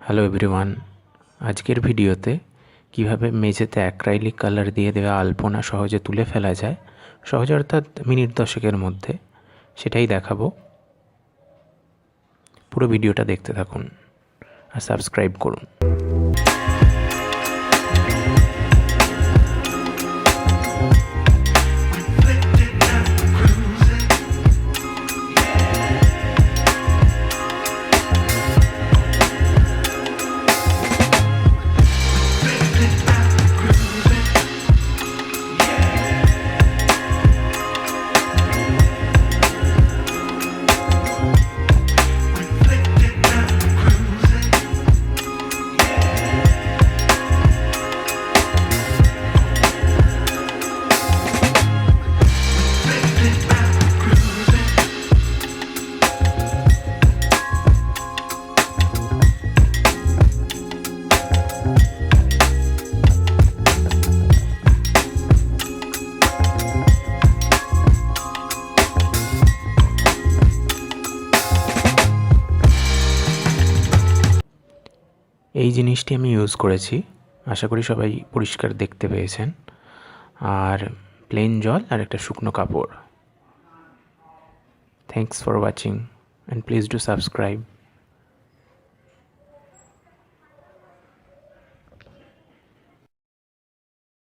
Hello everyone, আজকের ভিডিওতে কিভাবে মেঝেতে অ্যাক্রাইলিক কালার দিয়ে দেওয়া আলপনা সহজে তুলে ফেলা যায়, সহজে অর্থাৎ মিনিট 10-এর মধ্যে, সেটাই দেখাবো। পুরো ভিডিওটা দেখতে থাকুন আর সাবস্ক্রাইব করুন। এই জিনিসটি আমি ইউজ করেছি, আশা করি সবাই পরিষ্কার দেখতে পেয়েছেন। আর প্লেন জল আর একটা শুকনো কাপড়। Thanks for watching and please do subscribe.